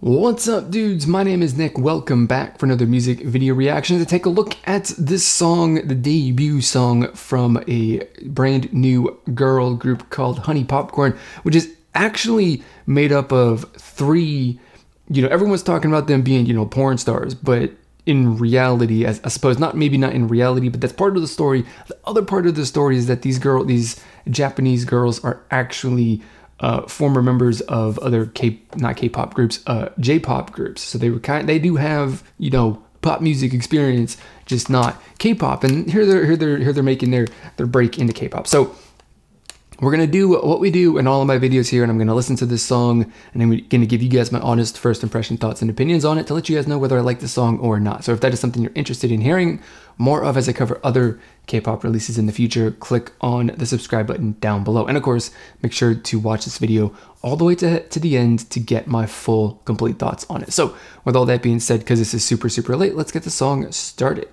What's up, dudes? My name is Nick. Welcome back for another music video reaction to take a look at this song, the debut song from a brand new girl group called Honeypopcorn, which is actually made up of three, everyone's talking about them being, porn stars, but in reality, I suppose maybe not in reality, but that's part of the story. The other part of the story is that these Japanese girls are actually former members of other not K-pop groups, J-pop groups. So they do have, pop music experience, just not K-pop. And here they're making their break into K-pop. So we're gonna do what we do in all of my videos here, and I'm gonna listen to this song, and I'm gonna give you guys my honest first impression, thoughts, and opinions on it to let you guys know whether I like the song or not. So if that is something you're interested in hearing more of as I cover other K-pop releases in the future, click on the subscribe button down below. And of course, make sure to watch this video all the way to the end to get my full, complete thoughts on it. So with all that being said, because this is super, super late, let's get the song started.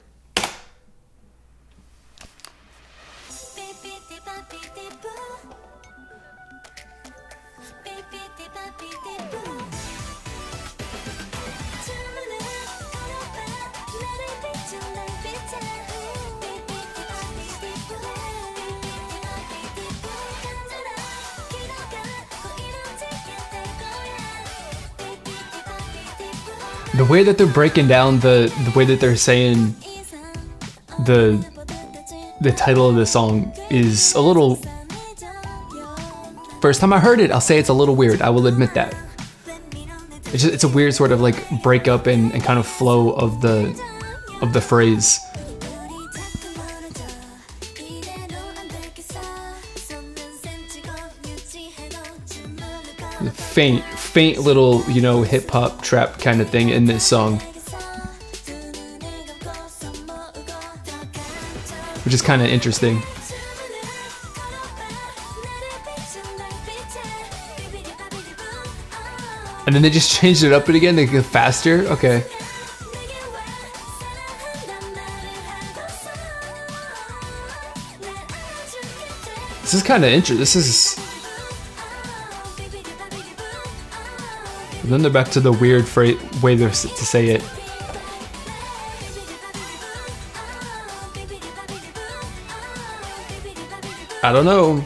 The way that they're breaking down the way that they're saying the title of the song is a little, first time I heard it, I'll say it's a little weird. I will admit that. It's a weird sort of like breakup and kind of flow of the phrase. The faint little, hip hop trap kind of thing in this song, which is kind of interesting. And then they just changed it up again, they go faster. Okay. This is kind of interesting. And then they're back to the weird way to say it. I don't know.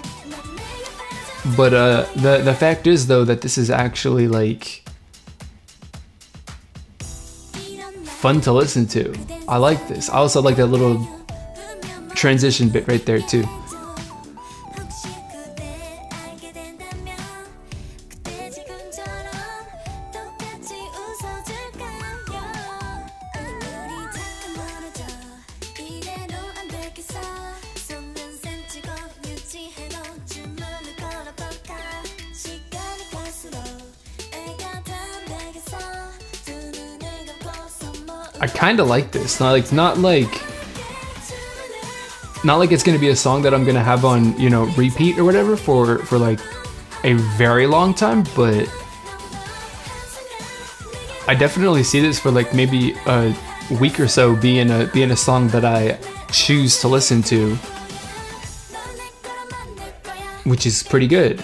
But the fact is though that this is actually like fun to listen to. I like this. I also like that little transition bit right there too. I kind of like this. Not like it's gonna be a song that I'm gonna have on repeat or whatever for like a very long time, but I definitely see this for like maybe a week or so being a song that I choose to listen to, which is pretty good.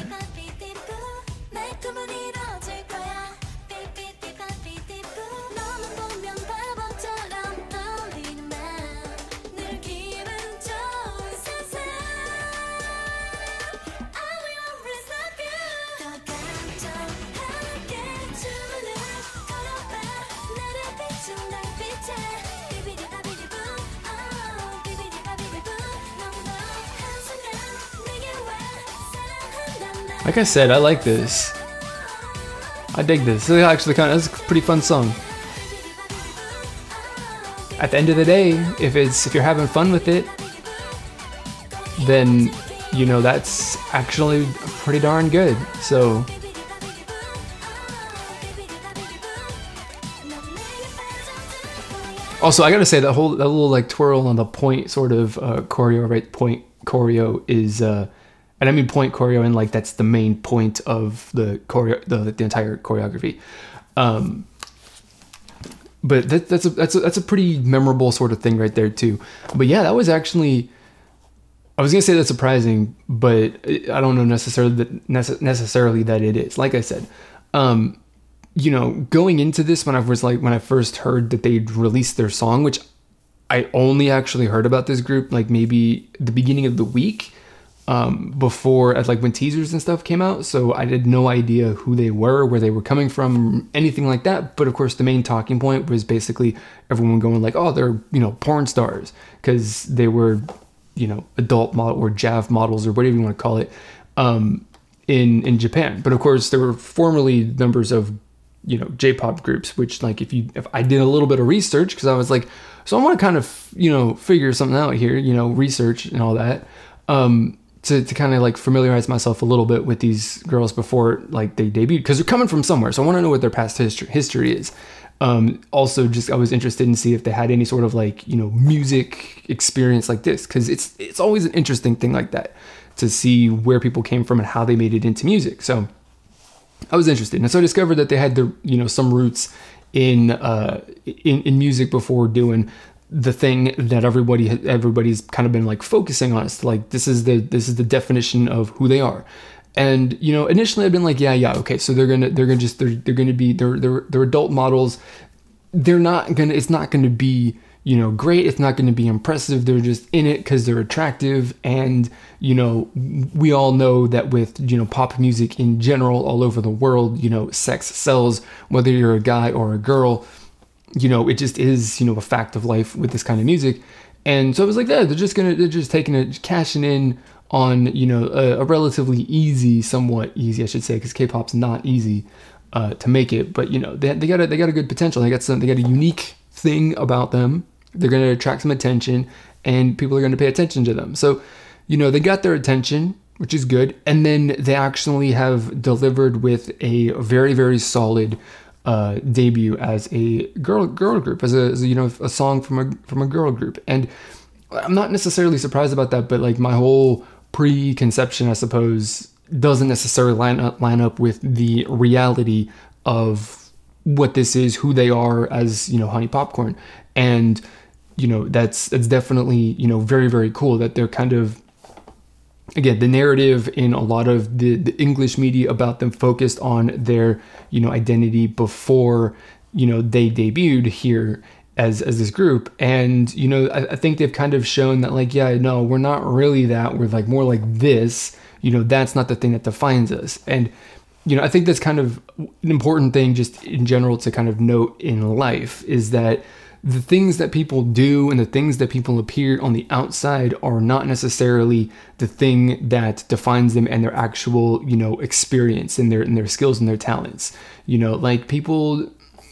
Like I said, I like this. I dig this. This is actually it's a pretty fun song. At the end of the day, if you're having fun with it, then that's actually pretty darn good. So also, I gotta say that little like twirl on the point sort of choreo, right? Point choreo is and I mean point choreo, and like that's the main point of the choreo, the entire choreography. But that's a pretty memorable sort of thing right there too. But yeah, that was actually, I was gonna say that's surprising, but I don't know necessarily that it is. Like I said, you know, going into this, when I first heard that they'd released their song, which I only actually heard about this group like maybe the beginning of the week, before, like when teasers and stuff came out. So I had no idea who they were, where they were coming from, anything like that. But of course, the main talking point was basically everyone going like, oh, they're, you know, porn stars, because they were, you know, adult model or JAV models or whatever you want to call it, in Japan. But of course, there were formerly numbers of, you know, J-pop groups, which like if I did a little bit of research, because I was like, so I want to kind of, you know, figure something out here, you know, research and all that, to kind of like familiarize myself a little bit with these girls before like they debuted, because they're coming from somewhere. So I want to know what their past history is. Also, just I was interested in see if they had any sort of like, you know, music experience like this, because it's always an interesting thing like that to see where people came from and how they made it into music. So I was interested, and so I discovered that they had their, you know, some roots in music before doing the thing that everybody's kind of been like focusing on. It's like this is the definition of who they are. And you know, initially I've been like, yeah, okay, so they're gonna be adult models. It's not gonna be, you know, great. It's not gonna be impressive. They're just in it because they're attractive. And you know, we all know that with, you know, pop music in general all over the world, you know, sex sells, whether you're a guy or a girl. You know, it just is, you know, a fact of life with this kind of music. And so I was like, yeah, they're just cashing in on, you know, a relatively somewhat easy, I should say, because K-pop's not easy to make it. But you know, they got a good potential. They got a unique thing about them. They're going to attract some attention, and people are going to pay attention to them. So, you know, they got their attention, which is good. And then they actually have delivered with a very, very solid debut as a girl group, as a you know, a song from a girl group. And I'm not necessarily surprised about that, but like my whole preconception, I suppose, doesn't necessarily line up with the reality of what this is, who they are as, you know, Honeypopcorn. And you know, that's definitely, you know, very, very cool that they're kind of, again, the narrative in a lot of the English media about them focused on their, you know, identity before, you know, they debuted here as this group. And, you know, I think they've kind of shown that like, yeah, no, we're not really that. We're like more like this, you know, that's not the thing that defines us. And, you know, I think that's kind of an important thing just in general to kind of note in life, is that the things that people do and the things that people appear on the outside are not necessarily the thing that defines them and their actual, you know, experience and their skills and their talents. You know, like people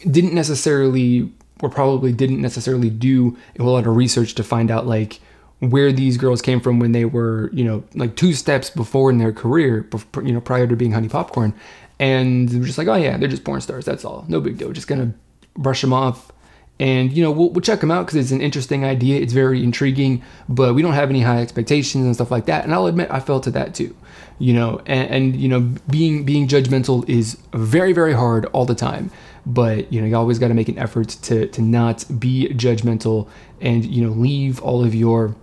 didn't necessarily, or probably didn't necessarily do a whole lot of research to find out like where these girls came from when they were, you know, like 2 steps before in their career, you know, prior to being Honeypopcorn. And they were just like, oh yeah, they're just porn stars. That's all. No big deal. We're just going to brush them off. And, you know, we'll check them out because it's an interesting idea. It's very intriguing, but we don't have any high expectations and stuff like that. And I'll admit I felt to that too, you know, and you know, being judgmental is very, very hard all the time. But, you know, you always got to make an effort to not be judgmental and, you know, leave all of your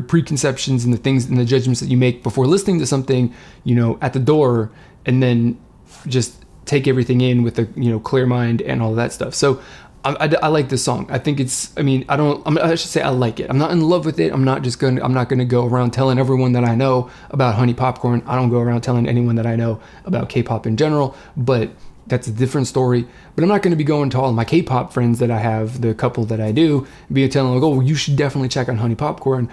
preconceptions and the things and the judgments that you make before listening to something, you know, at the door, and then just take everything in with a, you know, clear mind and all of that stuff. So I like this song. I think it's, I should say I like it. I'm not in love with it. I'm not going to go around telling everyone that I know about Honeypopcorn. I don't go around telling anyone that I know about K-pop in general, but that's a different story. But I'm not going to be going to all my K-pop friends that I have, the couple that I do, be telling them, oh, well, you should definitely check out Honeypopcorn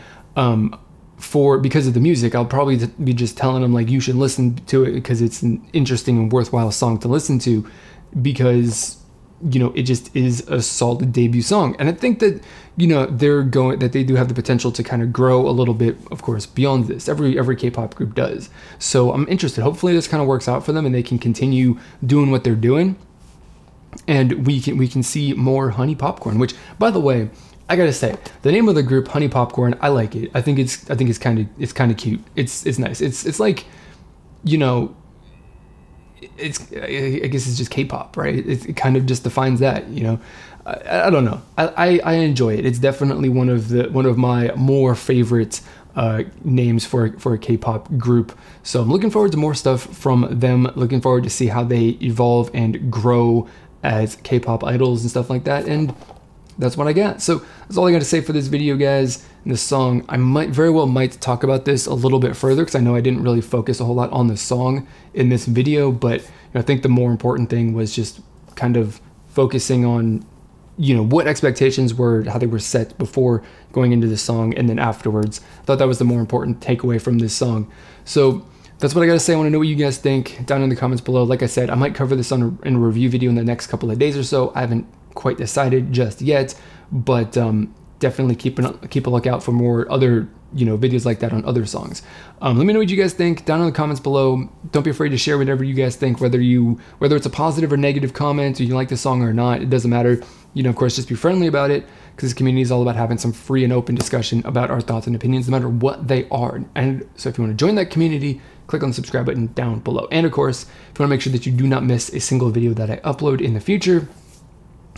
because of the music. I'll probably be just telling them like, you should listen to it because it's an interesting and worthwhile song to listen to, because, you know, it just is a solid debut song. And I think that, you know, they do have the potential to kind of grow a little bit, of course, beyond this. Every K-pop group does. So I'm interested. Hopefully this kind of works out for them and they can continue doing what they're doing, and we can see more Honeypopcorn, which, by the way, I gotta say, the name of the group, Honeypopcorn, I like it. I think it's kind of cute. It's nice. It's like, you know, I guess it's just K-pop, right? It kind of just defines that, you know. I don't know. I enjoy it. It's definitely one of my more favorite names for a K-pop group. So I'm looking forward to more stuff from them, looking forward to see how they evolve and grow as K-pop idols and stuff like that. And that's what I got. So that's all I got to say for this video, guys. And this song, I very well might talk about this a little bit further, because I know I didn't really focus a whole lot on the song in this video, but I think the more important thing was just kind of focusing on, what expectations were, how they were set before going into the song, and then afterwards. I thought that was the more important takeaway from this song. So that's what I gotta say. I want to know what you guys think down in the comments below. Like I said, I might cover this in a review video in the next couple of days or so. I haven't quite decided just yet, but definitely keep a lookout for more other videos like that on other songs. Let me know what you guys think down in the comments below. Don't be afraid to share whatever you guys think, whether it's a positive or negative comment, or you like the song or not. It doesn't matter. Of course, just be friendly about it, because this community is all about having some free and open discussion about our thoughts and opinions, no matter what they are. And so if you want to join that community, click on the subscribe button down below. And of course, if you want to make sure that you do not miss a single video that I upload in the future,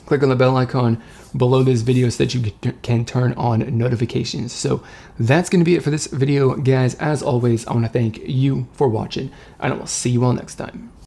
click on the bell icon below this video so that you can turn on notifications. So that's going to be it for this video, guys. As always, I want to thank you for watching, and I will see you all next time.